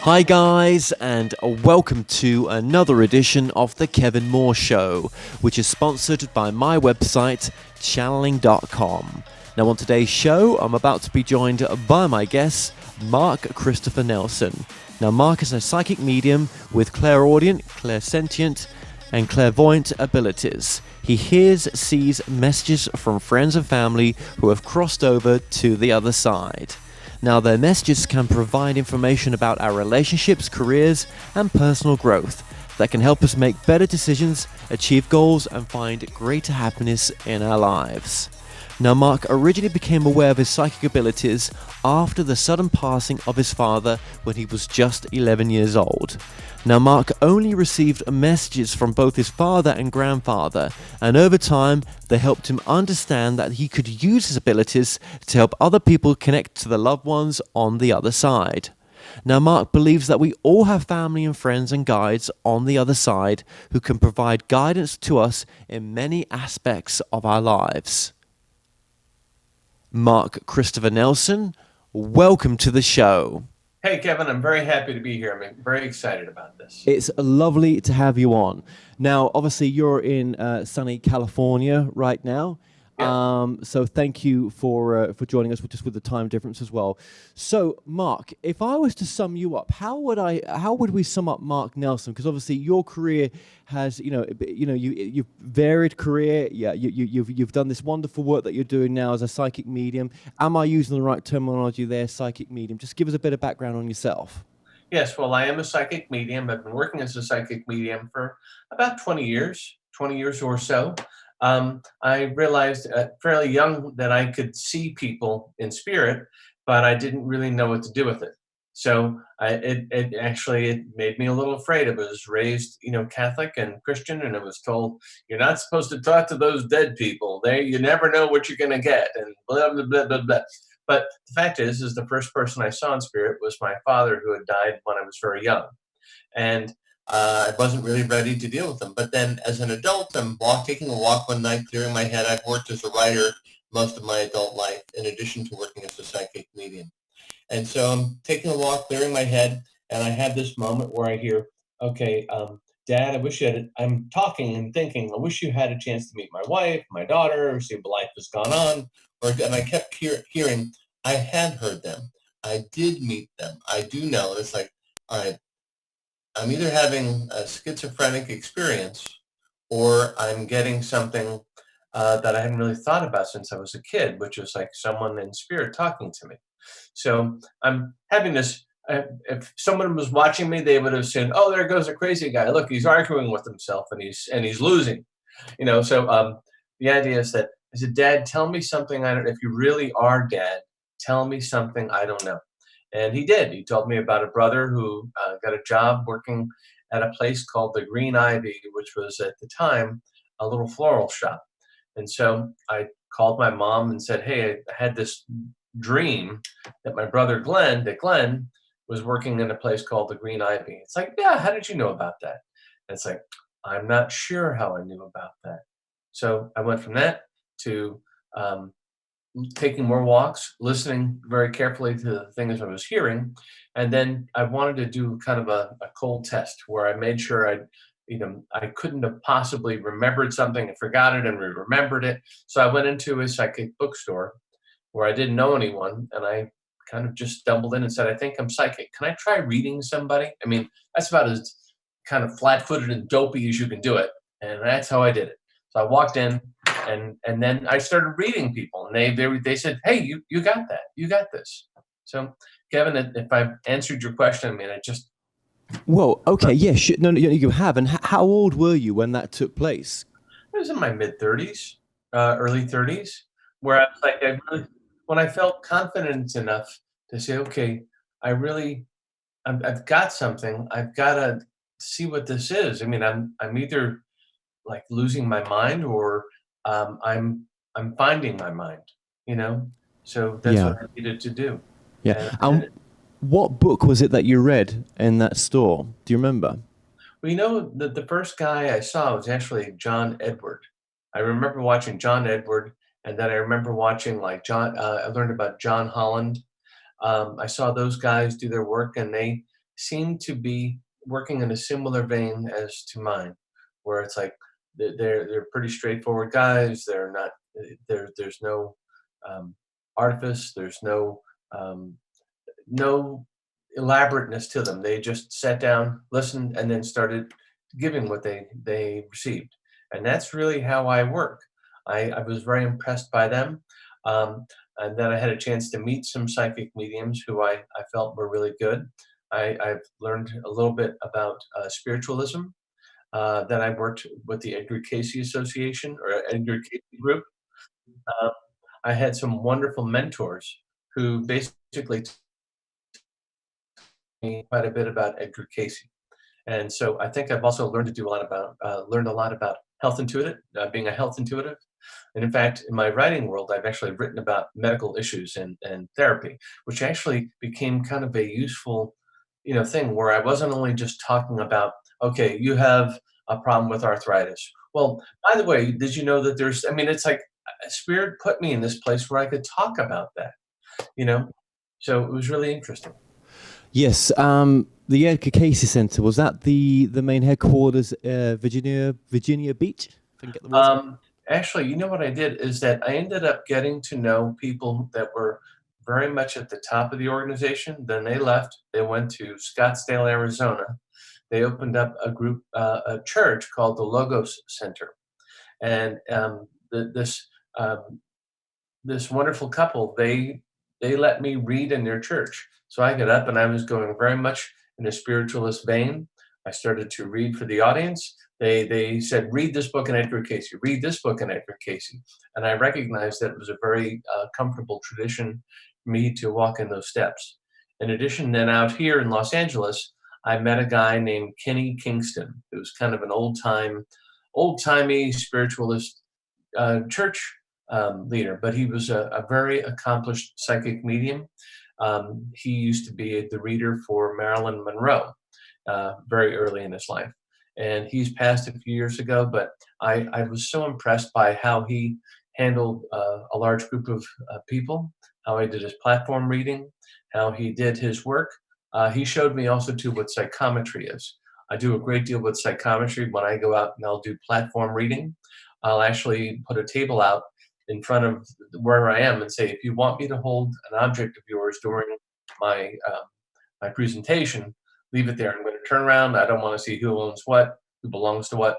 Hi guys, and welcome to another edition of The Kevin Moore Show, which is sponsored by my website, channeling.com. Now on today's show, I'm about to be joined by my guest, Mark Christopher Nelson. Now Mark is a psychic medium with clairaudient, clairsentient, and clairvoyant abilities. He hears, sees messages from friends and family who have crossed over to the other side. Now, their messages can provide information about our relationships, careers, and personal growth that can help us make better decisions, achieve goals, and find greater happiness in our lives. Now, Mark originally became aware of his psychic abilities after the sudden passing of his father when he was just 11 years old. Now, Mark only received messages from both his father and grandfather, and over time, they helped him understand that he could use his abilities to help other people connect to the loved ones on the other side. Now, Mark believes that we all have family and friends and guides on the other side who can provide guidance to us in many aspects of our lives. Mark Christopher Nelson, welcome to the show. Hey, Kevin, I'm very happy to be here. I'm very excited about this. It's lovely to have you on. Now, obviously, you're in sunny California right now. Yeah. So thank you for joining us just with the time difference as well. So, Mark, if I was to sum you up, how would we sum up Mark Nelson? Because obviously your career has, you've varied career. Yeah, you've done this wonderful work that you're doing now as a psychic medium. Am I using the right terminology there, psychic medium? Just give us a bit of background on yourself. Yes, well, I am a psychic medium. I've been working as a psychic medium for about 20 years or so. I realized fairly young that I could see people in spirit, but I didn't really know what to do with it. So it made me a little afraid. I was raised, Catholic and Christian, and I was told you're not supposed to talk to those dead people. You never know what you're going to get, and blah blah blah blah blah. But the fact is the first person I saw in spirit was my father, who had died when I was very young, and I wasn't really ready to deal with them. But then as an adult, I'm taking a walk one night, clearing my head. I've worked as a writer most of my adult life, in addition to working as a psychic medium. And so I'm taking a walk, clearing my head, and I have this moment where I hear, okay, Dad, I'm talking and thinking, I wish you had a chance to meet my wife, my daughter, see what life has gone on. And I kept hearing, I had heard them. I did meet them. I do know. It's like, all right, I'm either having a schizophrenic experience or I'm getting something that I hadn't really thought about since I was a kid, which was like someone in spirit talking to me. So I'm having this. If someone was watching me, they would have said, "Oh, there goes a crazy guy. Look, he's arguing with himself and he's losing." So the idea is that I said, "Dad, tell me something. I don't. If you really are Dad, tell me something I don't know." And he did. He told me about a brother who got a job working at a place called the Green Ivy, which was at the time a little floral shop. And so I called my mom and said, "Hey, I had this dream that my brother Glenn was working in a place called the Green Ivy." It's like, "Yeah, how did you know about that?" And it's like, "I'm not sure how I knew about that." So I went from that to taking more walks, listening very carefully to the things I was hearing. And then I wanted to do kind of a cold test where I made sure I couldn't have possibly remembered something and forgot it and remembered it. So I went into a psychic bookstore where I didn't know anyone, and I kind of just stumbled in and said, "I think I'm psychic. Can I try reading somebody?" I mean, that's about as kind of flat-footed and dopey as you can do it. And that's how I did it. So I walked in, and then I started reading people, and they said, "Hey, you got that. You got this." So, Kevin, if I've answered your question, I mean, I just Well, okay, yeah, no, you have. And how old were you when that took place? I was in my mid-30s, early 30s, where I was like, when I felt confident enough to say, "Okay, I've got something. I've got to see what this is." I mean, I'm either like losing my mind or I'm finding my mind. So that's Yeah, what I needed to do. yeah. And I did it. What book was it that you read in that store? Do you remember? We know that the first guy I saw was actually John Edward. I remember watching John Edward, and then I remember watching like I learned about John Holland. I saw those guys do their work, and they seem to be working in a similar vein as to mine, where it's like they're pretty straightforward guys. They're not there's no um, artifice. There's um, no elaborateness to them. They just sat down, listened, and then started giving what they received. And that's really how I work. I was very impressed by them. Um, and then I had a chance to meet some psychic mediums who I felt were really good. I've learned a little bit about spiritualism. Then I worked with the Edgar Casey Association or Edgar Casey Group. Uh, I had some wonderful mentors who basically me quite a bit about Edgar Casey. And so I think I've also learned to do a lot about learned a lot about health intuitive, being a health intuitive. And in fact, in my writing world, I've actually written about medical issues and therapy, which actually became kind of a useful, thing where I wasn't only just talking about, okay, you have a problem with arthritis. Well, by the way, did you know that there's, I mean, it's like spirit put me in this place where I could talk about that, you know? So it was really interesting. Yes, the Edgar Casey Center, was that the main headquarters, Virginia Beach? If I can get the words right. Actually, you know what I did is that I ended up getting to know people that were very much at the top of the organization. Then they left. They went to Scottsdale, Arizona. They opened up a church called the Logos Center, and um, this wonderful couple, they let me read in their church. So I got up and I was going very much in a spiritualist vein. I started to read for the audience. They said, read this book in Edgar Casey, read this book in Edgar Casey. And I recognized that it was a very comfortable tradition for me to walk in those steps. In addition, then out here in Los Angeles, I met a guy named Kenny Kingston, who's kind of an old-timey spiritualist church leader, but he was a very accomplished psychic medium. He used to be the reader for Marilyn Monroe very early in his life. And he's passed a few years ago, but I was so impressed by how he handled a large group of people, how he did his platform reading, how he did his work. He showed me also too what psychometry is. I do a great deal with psychometry when I go out and I'll do platform reading. I'll actually put a table out in front of where I am and say, if you want me to hold an object of yours during my my presentation, leave it there. I'm going to turn around. I don't want to see who owns what, who belongs to what.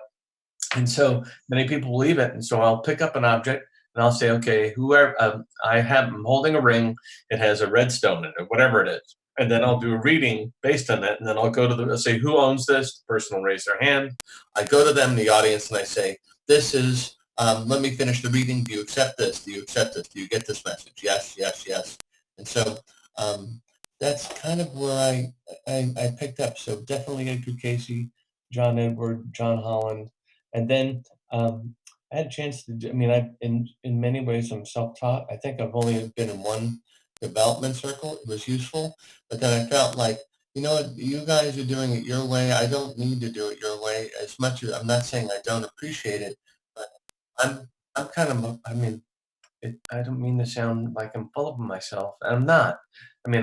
And so many people believe it. And so I'll pick up an object and I'll say, okay, whoever I'm holding a ring, it has a red stone in it, whatever it is. And then I'll do a reading based on that. And then I'll go to I'll say, who owns this? The person will raise their hand. I go to them, the audience, and I say, this is, let me finish the reading. Do you accept this? Do you accept this? Do you get this message? Yes, yes, yes. And so that's kind of where I picked up. So definitely Edgar Casey, John Edward, John Holland. And then I had a chance to do, I mean, in many ways, I'm self-taught. I think I've only been in one development circle. It was useful. But then I felt like, you know what, you guys are doing it your way. I don't need to do it your way as much as I'm not saying I don't appreciate it, but I'm kind of, I mean, I don't mean to sound like I'm full of myself. I'm not. I mean,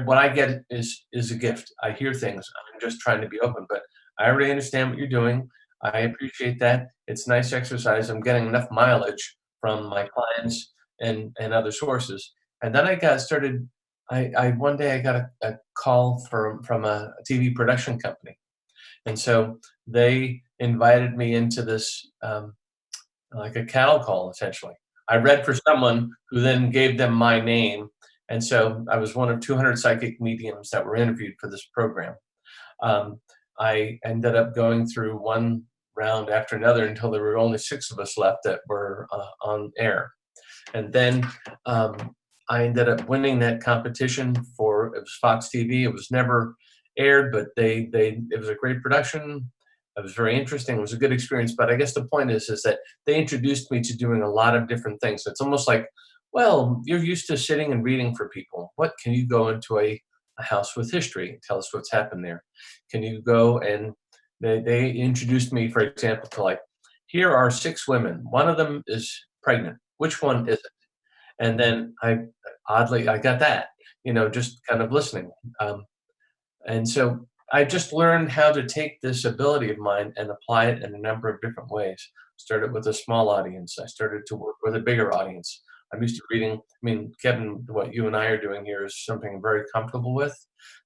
what I get is a gift. I hear things. I'm just trying to be open, but I already understand what you're doing. I appreciate that. It's nice exercise. I'm getting enough mileage from my clients and other sources. And then I got started. I one day I got a call from a TV production company, and so they invited me into this like a cattle call essentially. I read for someone who then gave them my name, and so I was one of 200 psychic mediums that were interviewed for this program. Um, I ended up going through one round after another until there were only 6 of us left that were on air. And then I ended up winning that competition for it was Fox TV. It was never aired, but it was a great production. It was very interesting. It was a good experience. But I guess the point is that they introduced me to doing a lot of different things. It's almost like, well, you're used to sitting and reading for people. What can you go into a a house with history. Tell us what's happened there. Can you go and they introduced me, for example, to like, here are 6 women. One of them is pregnant. Which one is it? And then I got that, just kind of listening. And so I just learned how to take this ability of mine and apply it in a number of different ways. Started with a small audience. I started to work with a bigger audience. I'm used to reading. I mean, Kevin, what you and I are doing here is something I'm very comfortable with.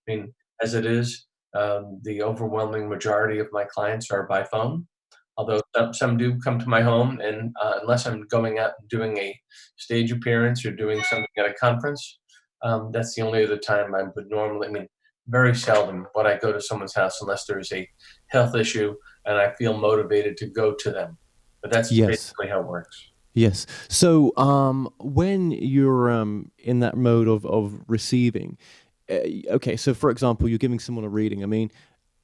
I mean, as it is, the overwhelming majority of my clients are by phone. Although some do come to my home, and unless I'm going out and doing a stage appearance or doing something at a conference, that's the only other time I would normally. I mean, very seldom would I go to someone's house unless there's a health issue and I feel motivated to go to them. But that's Yes. basically how it works. Yes. So, when you're in that mode of receiving, okay. So, for example, you're giving someone a reading. I mean,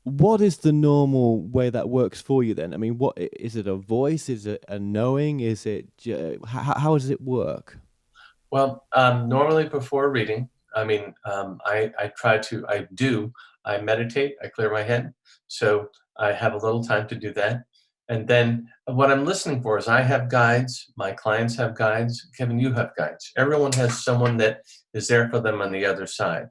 what is the normal way that works for you then? I mean, what is it? A voice? Is it a knowing? Is it? How does it work? Well, normally before reading, I mean, I meditate, I clear my head. So I have a little time to do that. And then what I'm listening for is I have guides, my clients have guides, Kevin, you have guides. Everyone has someone that is there for them on the other side.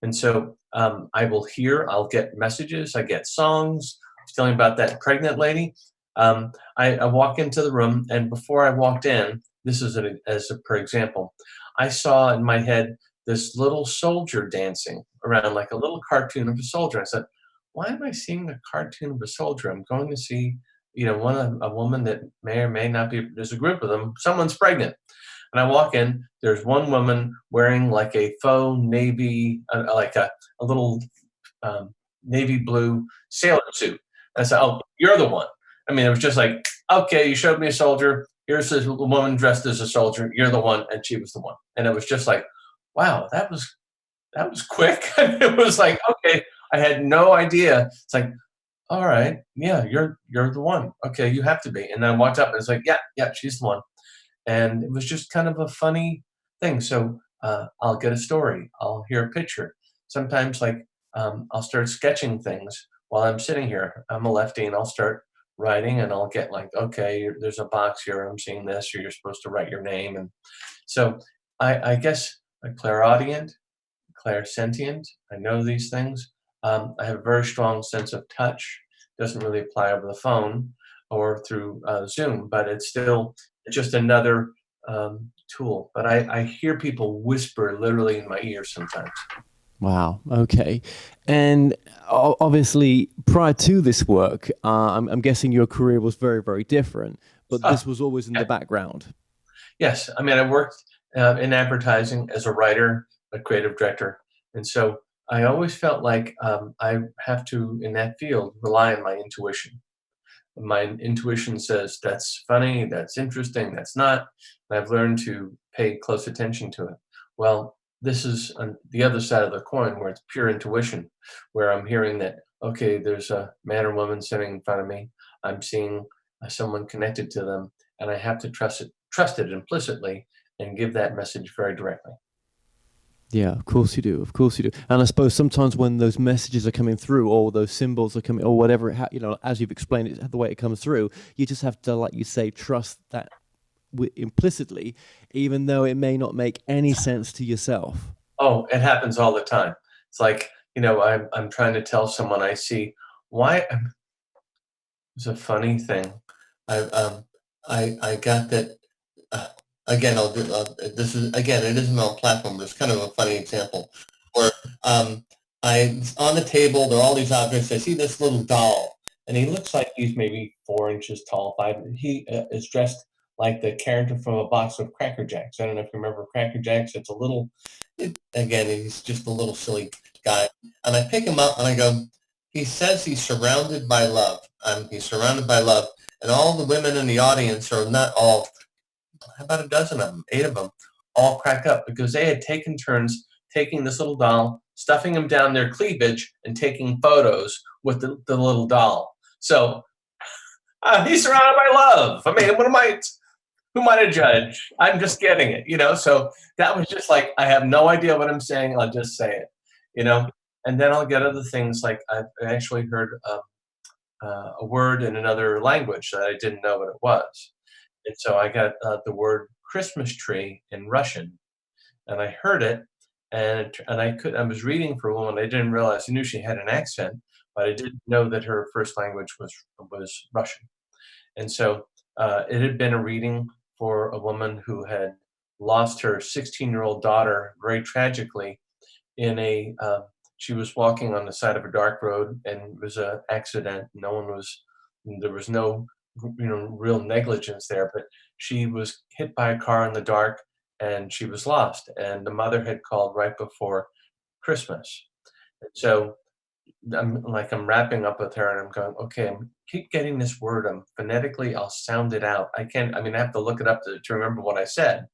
And so I'll get messages, I get songs. I was telling about that pregnant lady. I walk into the room, and before I walked in, this is per example, I saw in my head this little soldier dancing around like a little cartoon of a soldier. I said, why am I seeing a cartoon of a soldier? I'm going to see, a woman that may or may not be, there's a group of them, someone's pregnant. And I walk in, there's one woman wearing like a faux navy, like a little navy blue sailor suit. And I said, oh, you're the one. I mean, it was just like, okay, you showed me a soldier. Here's this woman dressed as a soldier. You're the one, and she was the one. And it was just like, wow, that was quick. It was like, okay, I had no idea. It's like, all right, yeah, you're the one. Okay, you have to be. And then I walked up, and it's like, yeah, she's the one. And it was just kind of a funny thing. So I'll get a story. I'll hear a picture. Sometimes, like, I'll start sketching things while I'm sitting here. I'm a lefty, and I'll start writing, and I'll get like, okay, there's a box here. I'm seeing this, or you're supposed to write your name. And so I guess a clairaudient, clairsentient. I know these things. I have a very strong sense of touch. Doesn't really apply over the phone or through Zoom, but it's still just another tool. But I hear people whisper literally in my ear sometimes. Wow. Okay. And obviously, prior to this work, I'm guessing your career was very, very different. But Oh, this was always in the yeah. background. Yes. I mean, I worked in advertising as a writer, a creative director. And so I always felt like I have to, in that field, rely on my intuition. My intuition says that's funny, that's interesting, that's not. And I've learned to pay close attention to it. Well, this is on the other side of the coin where it's pure intuition, where I'm hearing that, okay, there's a man or woman sitting in front of me. I'm seeing someone connected to them, and I have to trust it implicitly and give that message very directly. Yeah, of course you do. Of course you do. And I suppose sometimes when those messages are coming through, or those symbols are coming, or whatever, as you've explained it, the way it comes through, you just have to, like you say, trust that implicitly, even though it may not make any sense to yourself. Oh, it happens all the time. It's like, I'm trying to tell someone I see why. It's a funny thing. I got that. Uh, Again, I'll do. This is again. It isn't on platform, but it's kind of a funny example where um, I on the table. There are all these objects. I see this little doll, and he looks like he's maybe 4 inches tall, five. He is dressed like the character from a box of Cracker Jacks. I don't know if you remember Cracker Jacks. It's a little. Again, he's just a little silly guy, and I pick him up and I go. He says he's surrounded by love. He's surrounded by love, and all the women in the audience are not all about a dozen of them, 8 of them, all crack up because they had taken turns taking this little doll, stuffing him down their cleavage, and taking photos with the little doll. So he's surrounded by love. I mean, who am I to judge? I'm just getting it. So that was just like, I have no idea what I'm saying. I'll just say it. you know. And then I'll get other things like I've actually heard a word in another language that I didn't know what it was. And so I got the word Christmas tree in Russian, and I heard it, and I was reading for a woman. I didn't realize I knew she had an accent, but I didn't know that her first language was Russian. And so it had been a reading for a woman who had lost her 16-year-old daughter very tragically in a she was walking on the side of a dark road, and it was an accident. There was no real negligence there, but she was hit by a car in the dark, and she was lost, and the mother had called right before Christmas. And so I'm wrapping up with her, and I'm going, okay, keep getting this word. Phonetically, I'll sound it out. I can't. I have to look it up to remember what I said.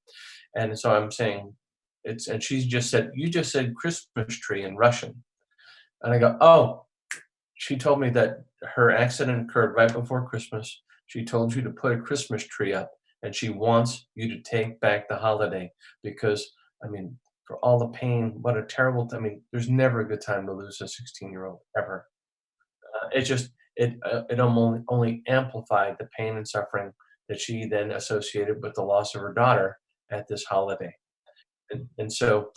And so I'm saying and she's just said, you just said Christmas tree in Russian. And I go, oh, she told me that her accident occurred right before Christmas. She told you to put a Christmas tree up, and she wants you to take back the holiday because, for all the pain, what a terrible, there's never a good time to lose a 16-year-old ever. It just, it only amplified the pain and suffering that she then associated with the loss of her daughter at this holiday. And so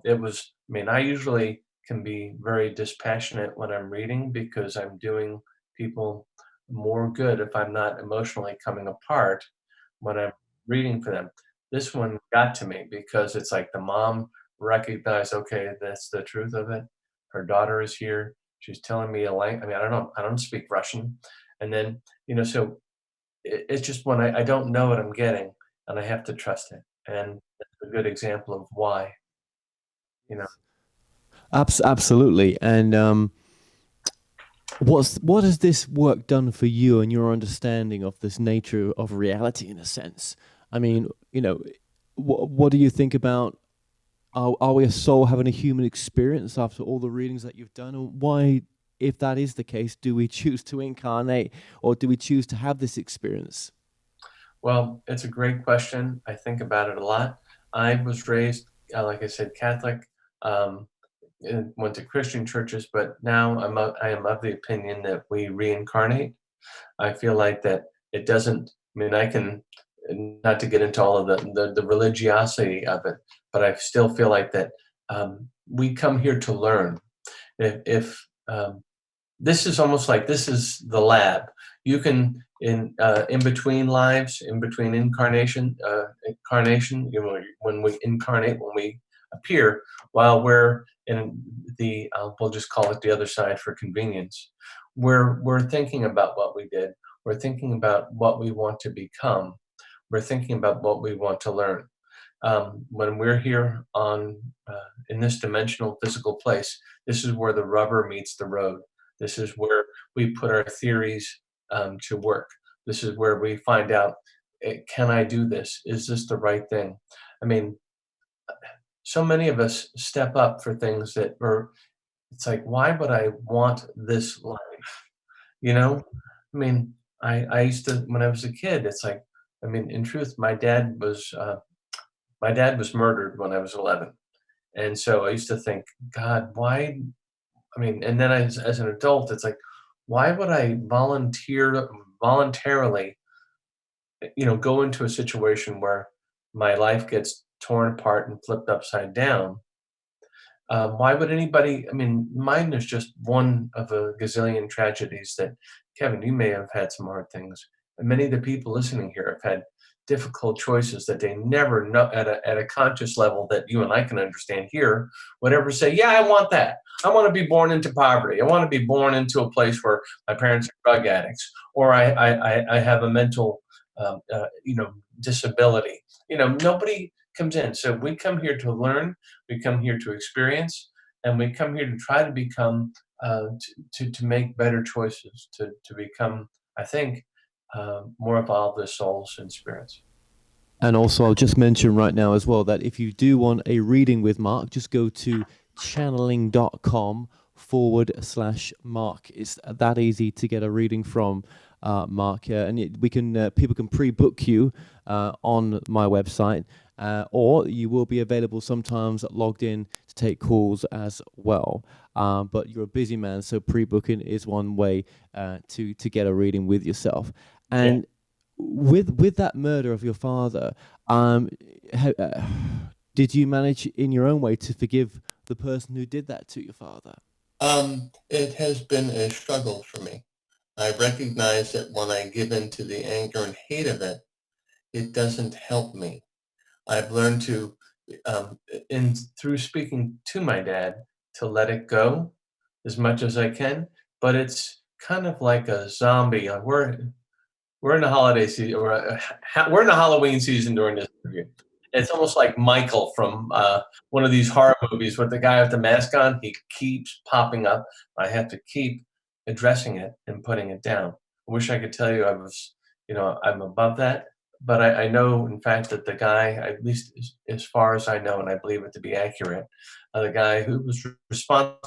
it was, I usually can be very dispassionate when I'm reading because I'm doing people more good if I'm not emotionally coming apart when I'm reading for them. This one got to me because it's like the mom recognized, okay, that's the truth of it. Her daughter is here. She's telling me a language. I don't speak Russian. And then, so it's just when I don't know what I'm getting and I have to trust it. And that's a good example of why, you know. Absolutely. And what has this work done for you and your understanding of this nature of reality in a sense? I mean, what do you think about are we a soul having a human experience after all the readings that you've done? And why, if that is the case, do we choose to incarnate or do we choose to have this experience? Well, it's a great question. I think about it a lot. I was raised, like I said, Catholic, um, and went to Christian churches, but now I am of the opinion that we reincarnate. I feel like that it doesn't, I can, not to get into all of the religiosity of it, but I still feel like that we come here to learn. If This is almost like this is the lab. You can in between lives, in between incarnation, when we incarnate, when we appear, while we're in we'll just call it the other side for convenience. We're thinking about what we did. We're thinking about what we want to become. We're thinking about what we want to learn. When we're here in this dimensional physical place, this is where the rubber meets the road. This is where we put our theories to work. This is where we find out, can I do this? Is this the right thing? I mean, so many of us step up for things that are, it's like, why would I want this life? You know? I mean, I used to, when I was a kid, it's like, in truth, my dad was murdered when I was 11. And so I used to think, God, why and then as an adult, it's like, why would I voluntarily, go into a situation where my life gets torn apart and flipped upside down? Why would anybody? Mine is just one of a gazillion tragedies that, Kevin, you may have had some hard things. And many of the people listening here have had difficult choices that they never know at a conscious level that you and I can understand here, would ever say, yeah, I want that. I want to be born into poverty. I want to be born into a place where my parents are drug addicts, or I have a mental, disability. Nobody comes in. So we come here to learn, we come here to experience, and we come here to try to become, to make better choices, to become, I think, more evolved as souls and spirits. And also, I'll just mention right now as well that if you do want a reading with Mark, just go to channeling.com/Mark. It's that easy to get a reading from Mark. And we can people can pre-book you on my website. or you will be available sometimes logged in to take calls as well. But you're a busy man, so pre-booking is one way to get a reading with yourself. Yeah. And with that murder of your father, um, did you manage in your own way to forgive the person who did that to your father? It has been a struggle for me. I recognize that when I give in to the anger and hate of it, it doesn't help me. I've learned to, in through speaking to my dad, to let it go as much as I can. But it's kind of like a zombie. We're in the holiday season, or we're in the Halloween season during this interview. It's almost like Michael from one of these horror movies with the guy with the mask on. He keeps popping up. I have to keep addressing it and putting it down. I wish I could tell you I was, I'm above that, but I know, in fact, that the guy, at least as far as I know, and I believe it to be accurate, the guy who was responsible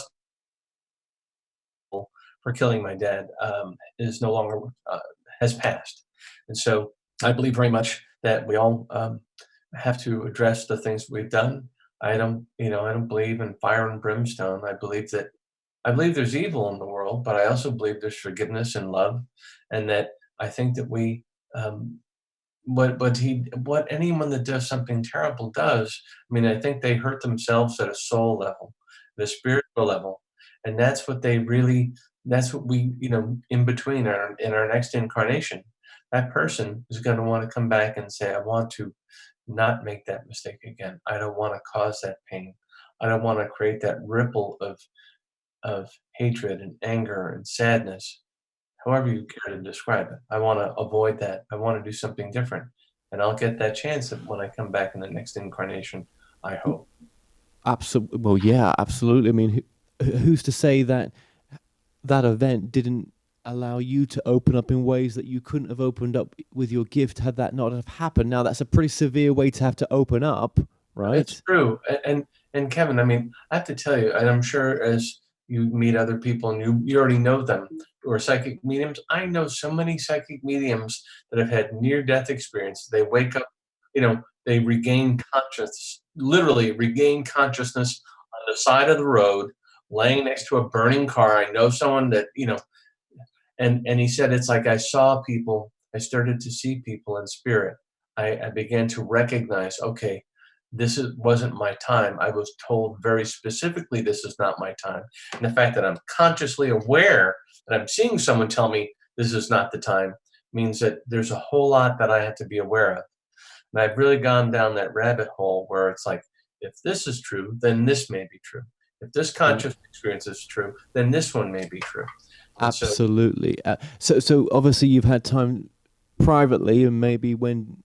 for killing my dad is no longer has passed. And so I believe very much that we all have to address the things we've done. I don't believe in fire and brimstone. I believe there's evil in the world, but I also believe there's forgiveness and love, and that I think that we, what anyone that does something terrible does. I mean, I think they hurt themselves at a soul level, at a spiritual level, and that's what they really. That's what we, in between our in our next incarnation, that person is going to want to come back and say, I want to not make that mistake again. I don't want to cause that pain. I don't want to create that ripple of hatred and anger and sadness, however you care to describe it. I want to avoid that. I want to do something different. And I'll get that chance when I come back in the next incarnation, I hope. Absolutely. Well, yeah, absolutely. I mean, who's to say that that event didn't allow you to open up in ways that you couldn't have opened up with your gift had that not have happened? Now, that's a pretty severe way to have to open up, It's right? true. And Kevin, I mean, I have to tell you, and I'm sure as you meet other people and you already know them who are psychic mediums, I know so many psychic mediums that have had near death experience. They wake up, they regain conscious, literally regain consciousness on the side of the road, laying next to a burning car. I know someone that, and he said it's like I started to see people in spirit. I began to recognize, okay, wasn't my time. I was told very specifically this is not my time. And the fact that I'm consciously aware that I'm seeing someone tell me this is not the time means that there's a whole lot that I have to be aware of. And I've really gone down that rabbit hole where it's like, if this is true, then this may be true. If this Well, conscious experience is true, then this one may be true. And so, absolutely. So obviously you've had time privately, and maybe when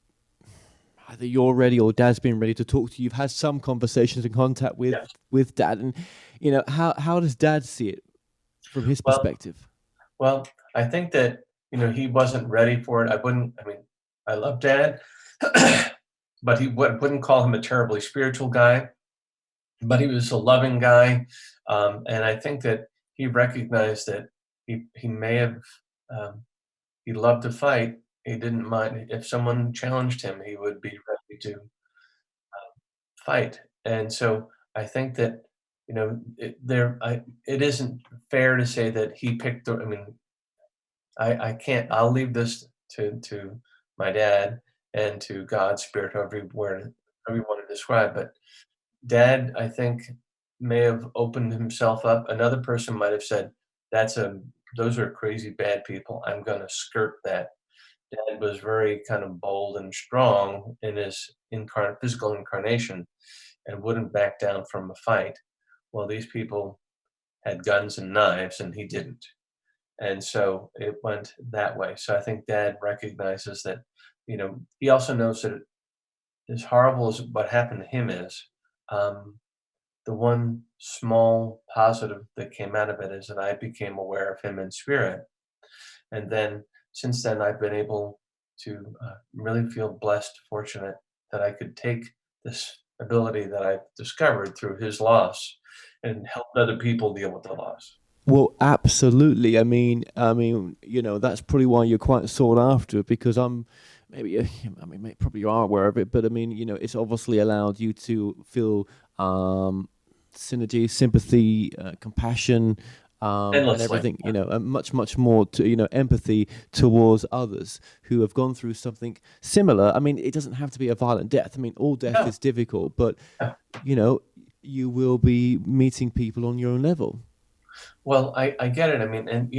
either you're ready or Dad's been ready to talk to you, you've had some conversations and contact with yes. Dad, and how does Dad see it from his Well, perspective? Well, I think that, he wasn't ready for it. I mean, I love Dad, but he wouldn't call him a terribly spiritual guy, but he was a loving guy. And I think that he recognized that he may have, um, he loved to fight. He didn't mind if someone challenged him, he would be ready to fight. And so I think that, it isn't fair to say that he picked I mean, I can't. I'll leave this to my dad and to God's spirit, however you want to describe. But Dad, I think, may have opened himself up. Another person might have said, those are crazy bad people. I'm going to skirt that." Dad was very kind of bold and strong in his physical incarnation, and wouldn't back down from a fight. Well, these people had guns and knives, and he didn't. And so it went that way. So I think Dad recognizes that, he also knows that as horrible as what happened to him is, um, the one small positive that came out of it is that I became aware of him in spirit. And then since then, I've been able to really feel blessed, fortunate that I could take this ability that I've discovered through his loss and help other people deal with the loss. Well, absolutely. I mean, that's probably why you're quite sought after because maybe I mean, probably you are aware of it, but I mean, it's obviously allowed you to feel synergy, sympathy, compassion, and endlessly. everything. And much more to empathy towards others who have gone through something similar. I mean, it doesn't have to be a violent death. I mean, all death No. is difficult, but Yeah. you know, you will be meeting people on your own level. Well, I get it. I mean, and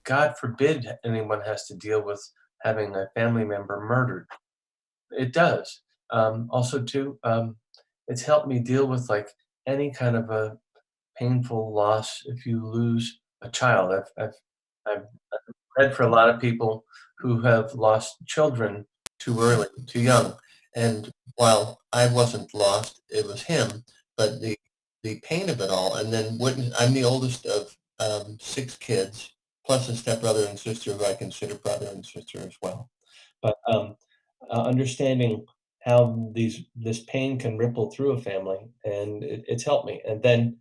God forbid anyone has to deal with having a family member murdered. It does. Also, too, it's helped me deal with like any kind of a painful loss if you lose a child. I've read for a lot of people who have lost children too early, too young. And while I wasn't lost, it was him. But the pain of it all, and then I'm the oldest of six kids, plus a stepbrother and sister who I consider brother and sister as well. But understanding how this pain can ripple through a family, and it's helped me. And then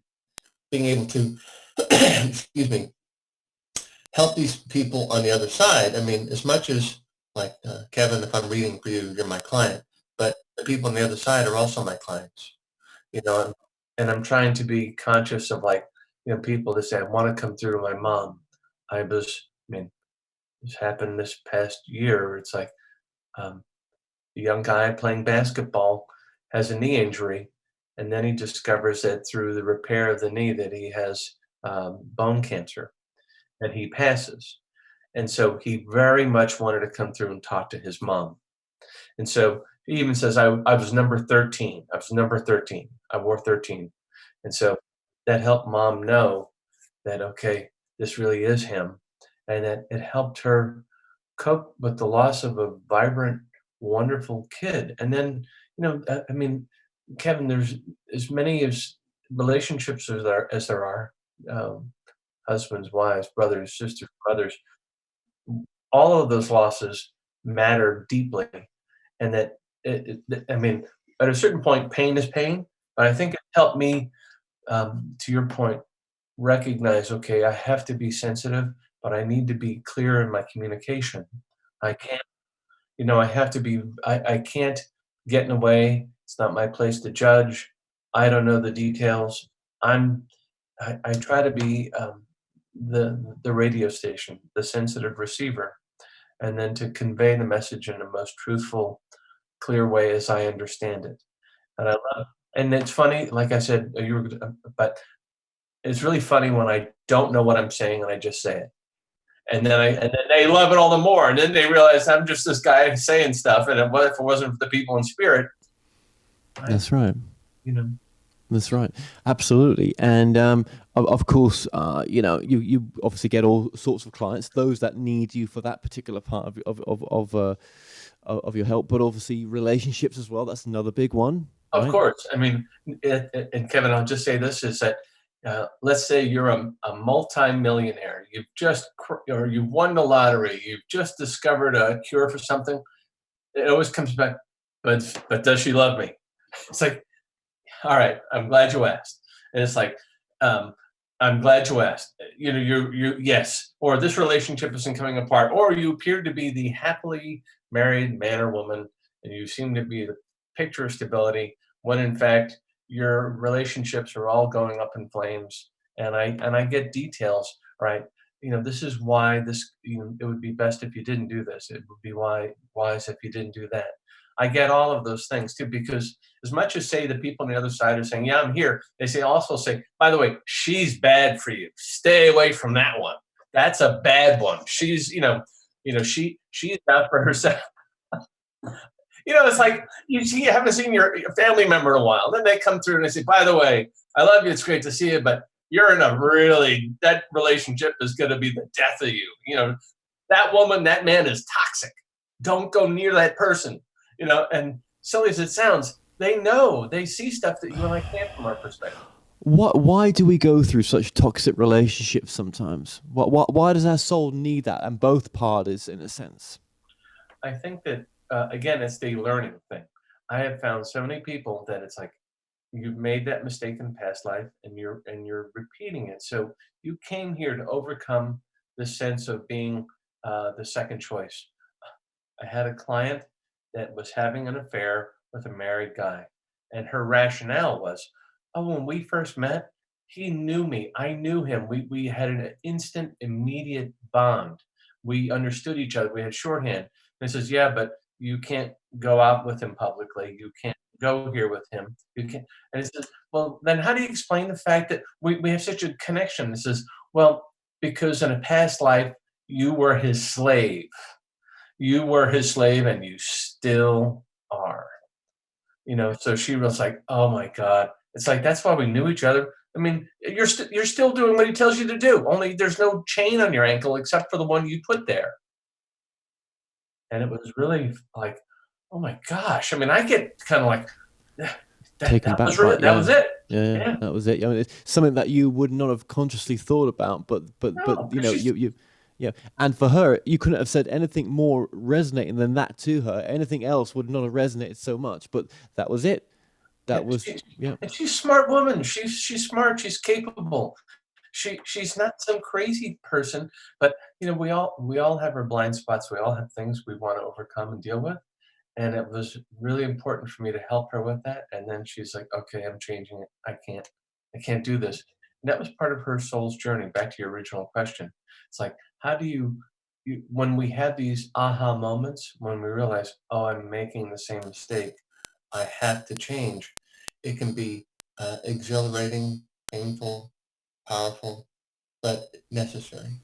being able to, excuse me, help these people on the other side. I mean, as much as like Kevin, if I'm reading for you, you're my client, but the people on the other side are also my clients. You know, and I'm trying to be conscious of like, people that say I want to come through to my mom. I mean, this happened this past year. It's like um, a young guy playing basketball has a knee injury, and then he discovers that through the repair of the knee that he has bone cancer, and he passes. And so he very much wanted to come through and talk to his mom. And so he even says, I was number 13. I was number 13. I wore 13. And so that helped mom know that, okay, this really is him. And that it helped her cope with the loss of a vibrant, wonderful kid. And then, I mean, Kevin, there's as many as relationships as there are, um, husbands, wives, brothers, sisters, brothers, all of those losses matter deeply, and that I mean, at a certain point, pain is pain. But I think it helped me, to your point, recognize, okay, I have to be sensitive, but I need to be clear in my communication. I can't, I have to be. I can't get in the way. It's not my place to judge. I don't know the details. I'm. I try to be the radio station, the sensitive receiver, and then to convey the message in the most truthful, clear way as I understand it. And I love and it's funny, like I said, but it's really funny when I don't know what I'm saying and I just say it. And then they love it all the more. And then they realize I'm just this guy saying stuff. And if it wasn't for the people in spirit, I, That's right. you know, That's right. Absolutely. And of course, you obviously get all sorts of clients, those that need you for that particular part of your help, but obviously relationships as well. That's another big one, of right? course. I mean, and Kevin, I'll just say this is that let's say you're a multi-millionaire. Or you've won the lottery. You've just discovered a cure for something. It always comes back, but does she love me? It's like, all right, I'm glad you asked. And it's like, um, I'm glad you asked. Yes, or this relationship isn't coming apart, or you appear to be the happily married man or woman, and you seem to be the picture of stability, when in fact your relationships are all going up in flames. And I get details, right? This is why it would be best if you didn't do this. It would be wise if you didn't do that. I get all of those things too, because as much as say the people on the other side are saying, "Yeah, I'm here," they also say, "By the way, she's bad for you. Stay away from that one. That's a bad one. She's out for herself." It's like you haven't seen your family member in a while. Then they come through and they say, "By the way, I love you. It's great to see you, but you're in a really that relationship is going to be the death of you. That woman, that man is toxic. Don't go near that person." And silly as it sounds, they know, they see stuff that you and I can't from our perspective. Why do we go through such toxic relationships sometimes? Why does our soul need that? And both parties, in a sense. I think that again, it's the learning thing. I have found so many people that it's like you've made that mistake in past life, and you're repeating it. So you came here to overcome the sense of being the second choice. I had a client that was having an affair with a married guy, and her rationale was, "Oh, when we first met, he knew me. I knew him. We had an instant, immediate bond. We understood each other. We had shorthand." And he says, "Yeah, but you can't go out with him publicly. You can't go here with him. You can't." And he says, "Well, then how do you explain the fact that we have such a connection?" He says, "Well, because in a past life, you were his slave. You were his slave and you still are." So she was like, "Oh my God." It's like, that's why we knew each other. I mean, you're still doing what he tells you to do, only there's no chain on your ankle except for the one you put there. And it was really like, oh my gosh. I mean, I get kind of like, "Yeah, that Taken that back was by really it, that was yeah. it." Yeah, yeah, Yeah. that was it. I mean, it's something that you would not have consciously thought about, but No, you because know, she's you yeah. And for her, you couldn't have said anything more resonating than that to her. Anything else would not have resonated so much. But that was it. yeah, That was yeah. she's a smart woman. She's smart. She's capable. She's not some crazy person, but we all have our blind spots. We all have things we want to overcome and deal with. And it was really important for me to help her with that. And then she's like, "Okay, I'm changing it. I can't do this." And that was part of her soul's journey. Back to your original question. It's like, how do when we have these aha moments, when we realize, "Oh, I'm making the same mistake. I have to change." It can be exhilarating, painful, powerful, but necessary.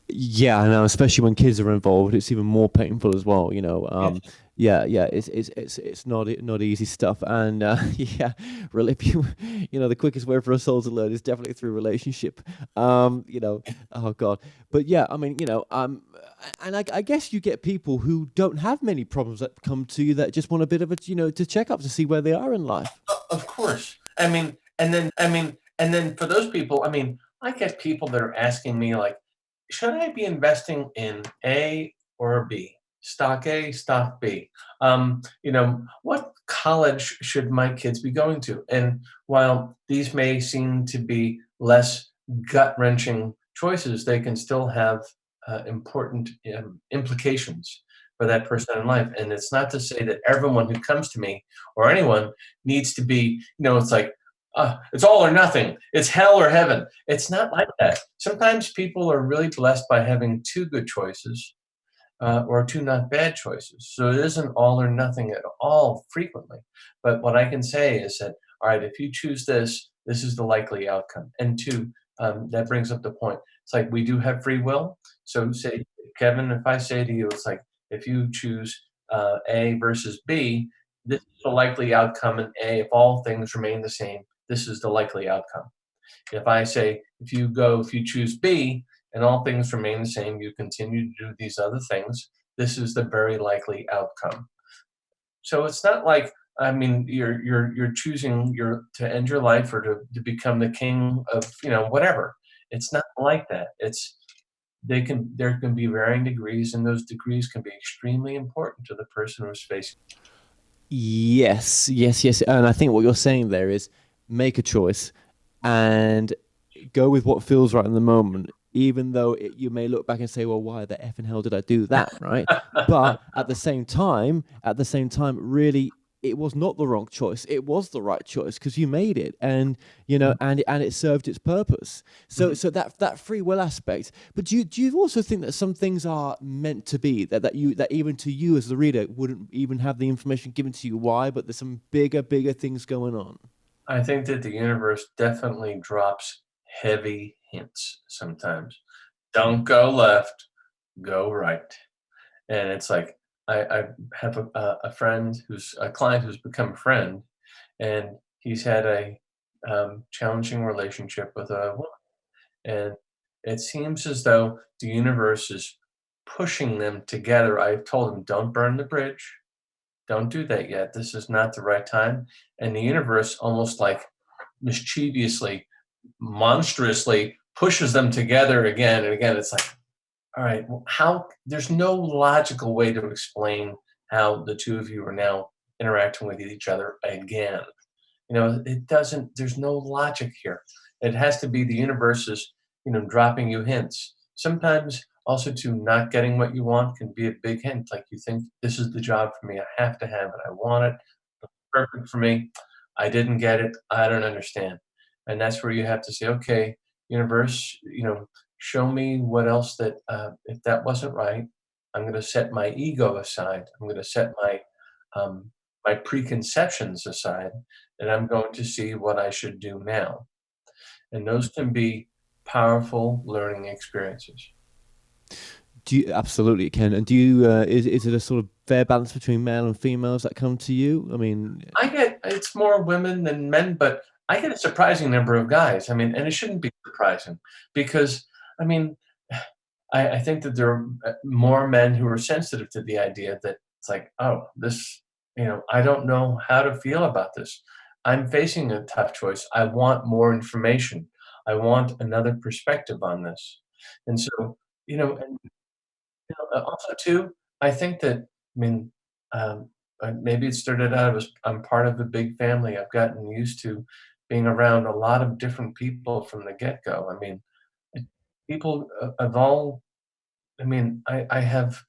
Yeah, I know, especially when kids are involved, it's even more painful as well. Yes. Yeah, yeah, it's not easy stuff, and yeah, really, if the quickest way for a soul to learn is definitely through relationship. Oh God, but yeah, I mean, and I guess you get people who don't have many problems that come to you that just want a bit of a, to check up to see where they are in life. Of course. And then for those people, I mean, I get people that are asking me like, should I be investing in A or B? Stock A, stock B. What college should my kids be going to? And while these may seem to be less gut-wrenching choices, they can still have important implications for that person in life. And it's not to say that everyone who comes to me or anyone needs to be, it's like, it's all or nothing. It's hell or heaven. It's not like that. Sometimes people are really blessed by having two good choices or two not bad choices. So it isn't all or nothing at all frequently. But what I can say is that, all right, if you choose this, this is the likely outcome. And two, that brings up the point. It's like we do have free will. So say, Kevin, if I say to you, it's like, if you choose A versus B, this is the likely outcome in A. If all things remain the same, this is the likely outcome. If I say, if you choose B and all things remain the same, you continue to do these other things, this is the very likely outcome. So it's not like, I mean, you're choosing to end your life or to become the king of, whatever. It's not like that. There can be varying degrees, and those degrees can be extremely important to the person who's facing. Yes, yes, yes. And I think what you're saying there is make a choice and go with what feels right in the moment, even though you may look back and say, well, why the effing hell did I do that? Right. But at the same time, really, it was not the wrong choice. It was the right choice because you made it, and and it served its purpose. So Mhm. so that free will aspect. But do you also think that some things are meant to be that even to you as the reader wouldn't even have the information given to you why, but there's some bigger things going on. I think that the universe definitely drops heavy hints sometimes. Don't go left, go right. And it's like I have a friend who's a client who's become a friend, and he's had a challenging relationship with a woman, and it seems as though the universe is pushing them together. I've told him, don't burn the bridge, don't do that yet. This is not the right time. And the universe almost like mischievously, monstrously pushes them together again and again. It's like, all right, well, how there's no logical way to explain how the two of you are now interacting with each other again. It doesn't, there's no logic here. It has to be the universe is, dropping you hints. Sometimes Also, to not getting what you want can be a big hint. Like you think this is the job for me. I have to have it. I want it. Perfect for me. I didn't get it. I don't understand. And that's where you have to say, okay, universe, show me what else that if that wasn't right, I'm going to set my ego aside. I'm going to set um, my preconceptions aside, and I'm going to see what I should do now. And those can be powerful learning experiences. Do you absolutely can? And do you is it a sort of fair balance between male and females that come to you? I mean, I get it's more women than men, but I get a surprising number of guys. I mean, and it shouldn't be surprising because, I mean, I think that there are more men who are sensitive to the idea that it's like, oh, this, I don't know how to feel about this. I'm facing a tough choice. I want more information. I want another perspective on this. And so, and also too, I think that um, maybe it started out as I'm part of a big family. I've gotten used to being around a lot of different people from the get-go. I mean, it, people of all. I have,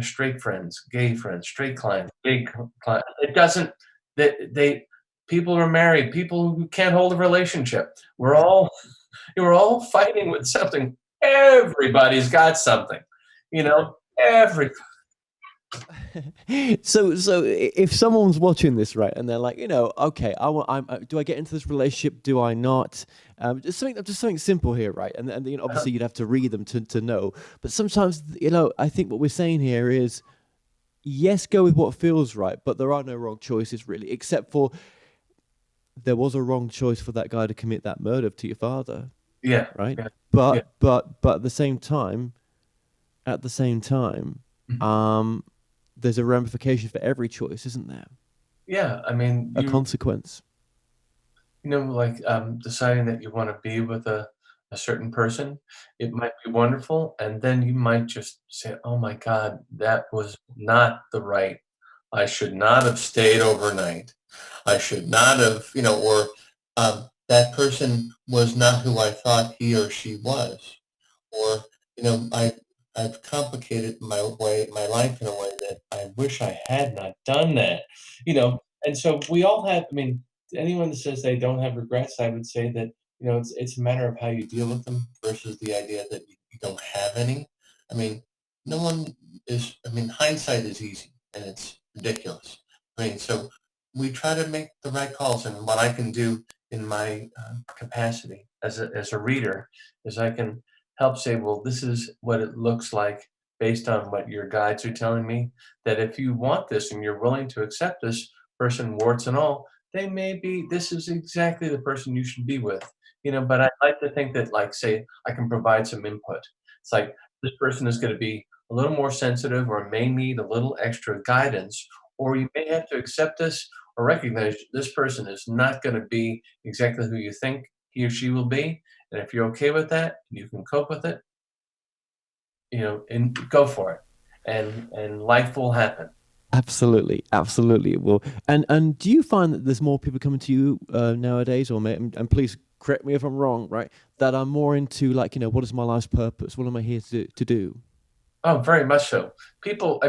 straight friends, gay friends, straight clients, gay clients. It doesn't. They people are married. People who can't hold a relationship. We're all fighting with something. Everybody's got something. Every so if someone's watching this, right, and they're like, okay, do I get into this relationship? Do I not? Just something simple here, right? And obviously you'd have to read them to know. But sometimes, I think what we're saying here is, yes, go with what feels right, but there are no wrong choices really, except for there was a wrong choice for that guy to commit that murder to your father, yeah, right? yeah, yeah, But at the same time, mhm. um, there's a ramification for every choice, isn't there? Yeah. I mean, A consequence. like deciding that you want to be with a certain person, it might be wonderful. And then you might just say, oh my God, that was not the right. I should not have stayed overnight. I should not have, or that person was not who I thought he or she was. Or, I've complicated my life in a way that I wish I had not done that. And so we all have, anyone that says they don't have regrets, I would say that, it's a matter of how you deal with them versus the idea that you don't have any. I mean, no one hindsight is easy and it's ridiculous. So we try to make the right calls, and what I can do in my capacity as a reader is I can help say, well, this is what it looks like based on what your guides are telling me. That if you want this and you're willing to accept this person, warts and all, this is exactly the person you should be with. But I like to think that, like, say, I can provide some input. It's like this person is going to be a little more sensitive or may need a little extra guidance, or you may have to accept this or recognize this person is not going to be exactly who you think he or she will be. And if you're okay with that, you can cope with it, and go for it. And life will happen. Absolutely, absolutely. Well, and do you find that there's more people coming to you nowadays, and please correct me if I'm wrong, right? That are more into, like, what is my life's purpose? What am I here to do? Oh, very much so. People,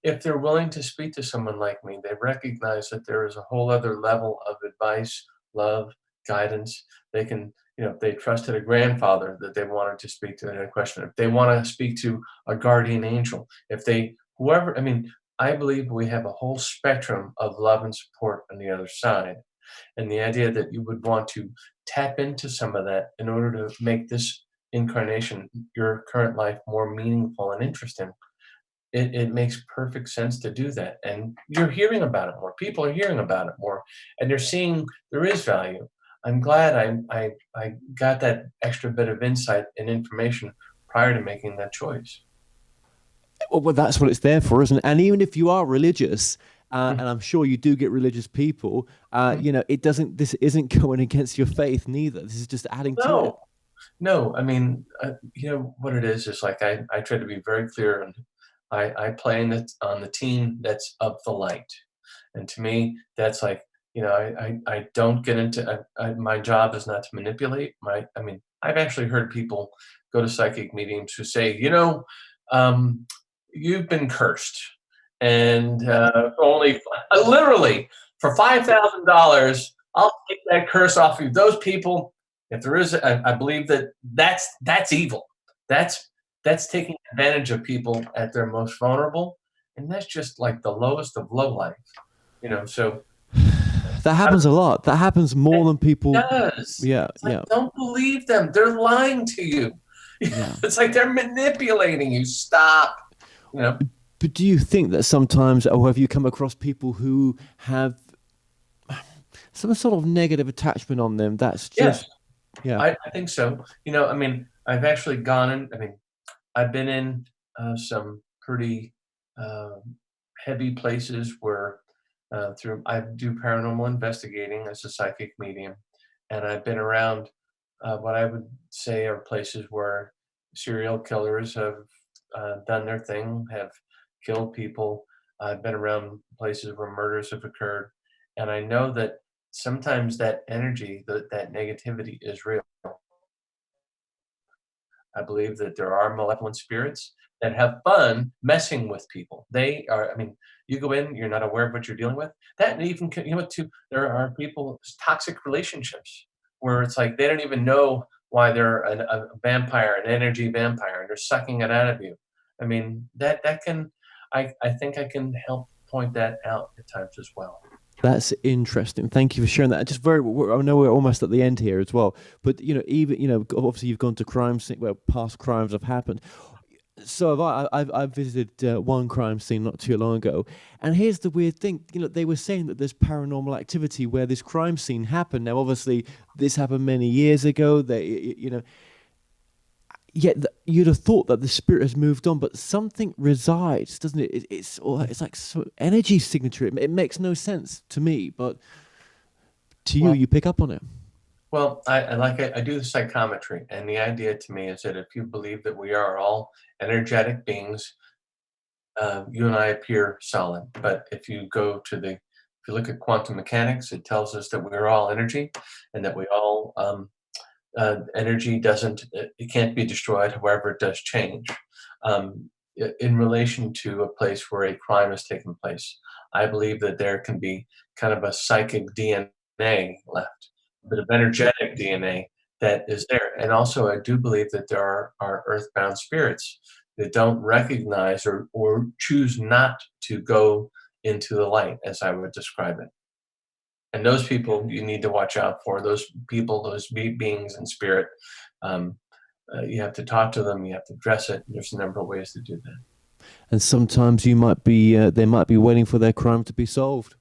if they're willing to speak to someone like me, they recognize that there is a whole other level of advice, love, guidance. They can, if they trusted a grandfather that they wanted to speak to in a question, if they want to speak to a guardian angel, if they, whoever, I believe we have a whole spectrum of love and support on the other side. And the idea that you would want to tap into some of that in order to make this incarnation, your current life, more meaningful and interesting, it makes perfect sense to do that. And you're hearing about it more. People are hearing about it more, and they're seeing there is value. I'm glad I got that extra bit of insight and information prior to making that choice. Well, that's what it's there for, isn't it? And even if you are religious, Mm, and I'm sure you do get religious people, mm. it doesn't. This isn't going against your faith, neither. This is just adding to it. No, no. What it is like I try to be very clear, and I play on the team that's of the light. And to me, that's like I don't get into my job is not to manipulate. I've actually heard people go to psychic mediums who say, um, you've been cursed, and only literally for $5,000, I'll take that curse off you. Those people, if there is, I believe that's evil. That's that's taking advantage of people at their most vulnerable, and that's just like the lowest of low life. So That happens a lot. That happens more it than people. does. Yeah, It's like, yeah, don't believe them. They're lying to you. yeah. It's like they're manipulating you. Stop. You know, But do you think that sometimes, or have you come across people who have some sort of negative attachment on them? That's yes, just, yeah. I think so. I've actually gone in, I've been in some pretty uh, heavy places where through I do paranormal investigating as a psychic medium, and I've been around what I would say are places where serial killers have done their thing, have killed people. I've been around places where murders have occurred, and I know that sometimes that energy, that negativity is real. I believe that there are malevolent spirits that have fun messing with people. They are, you go in, you're not aware of what you're dealing with. That and even, too, there are people, toxic relationships where it's like they don't even know why they're a vampire, an energy vampire, and they're sucking it out of you. That can, I think I can help point that out at times as well. That's interesting. Thank you for sharing that. Just I know we're almost at the end here as well, but even obviously you've gone to crime scene where past crimes have happened. So have I. I've visited one crime scene not too long ago, and here's the weird thing. They were saying that there's paranormal activity where this crime scene happened. Now, obviously, this happened many years ago. Yet you'd have thought that the spirit has moved on, but something resides, doesn't it? It's like energy signature. It makes no sense to me, but to you, Well, you pick up on it. I do the psychometry, and the idea to me is that if you believe that we are all energetic beings, you and I appear solid. But if you look at quantum mechanics, it tells us that we're all energy, and that we all energy doesn't it can't be destroyed. However, it does change. In relation to a place where a crime has taken place, I believe that there can be kind of a psychic DNA left, a bit of energetic DNA that is there. And also, I do believe that there are earthbound spirits that don't recognize or choose not to go into the light, as I would describe it. And those people you need to watch out for. Those people, those beings in spirit. Um, you have to talk to them. You have to address it. There's a number of ways to do that. And sometimes they might be waiting for their crime to be solved,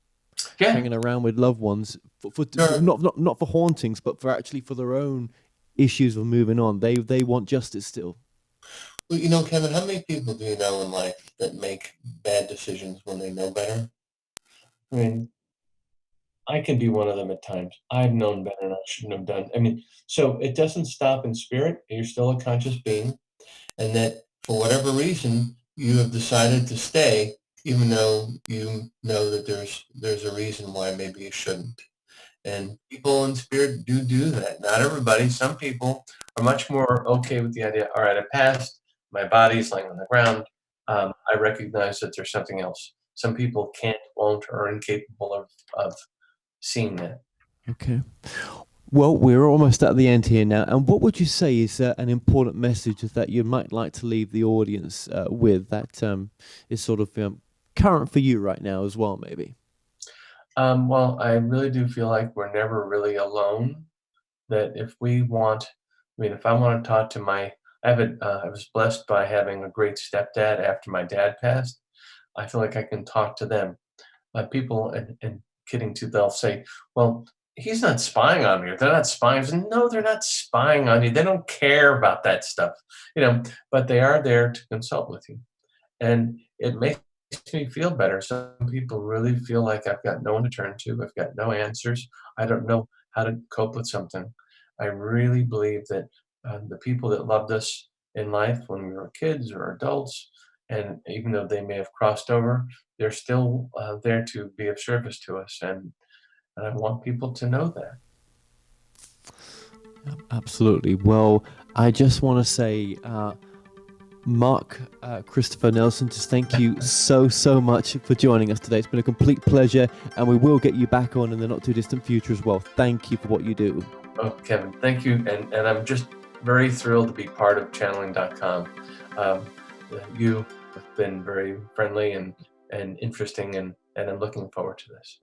Yeah, hanging around with loved ones sure. not for hauntings, but for actually for their own issues of moving on. They want justice still. Well, Kevin, how many people do you know in life that make bad decisions when they know better? I mean, I can be one of them at times. I've known better and I shouldn't have done. So it doesn't stop in spirit. You're still a conscious being, and that for whatever reason you have decided to stay, even though you know that there's a reason why maybe you shouldn't. And people in spirit do that. Not everybody. Some people are much more okay with the idea. All right, I passed. My body's laying on the ground. I recognize that there's something else. Some people can't, won't, or are incapable of seeing that. Okay. Well, we're almost at the end here now. And what would you say is an important message that you might like to leave the audience with that is sort of current for you right now as well, maybe? Well, I really do feel like we're never really alone. That if we want, if I want to talk to I was blessed by having a great stepdad after my dad passed. I feel like I can talk to them. People and kidding too, they'll say, "Well, he's not spying on me, or they're not spying." I say, no, they're not spying on you. They don't care about that stuff, you know. But they are there to consult with you, and it makes me feel better. Some people really feel like I've got no one to turn to. I've got no answers. I don't know how to cope with something. I really believe that the people that loved us in life when we were kids or adults, and even though they may have crossed over, they're still there to be of service to us. And And I want people to know that. Absolutely. Well, I just want to say, Mark Christopher Nelson, just thank you so much for joining us today. It's been a complete pleasure, and we will get you back on in the not too distant future as well. Thank you for what you do. Oh, Kevin, thank you. And I'm just very thrilled to be part of channeling.com. You have been very friendly and interesting, and I'm looking forward to this.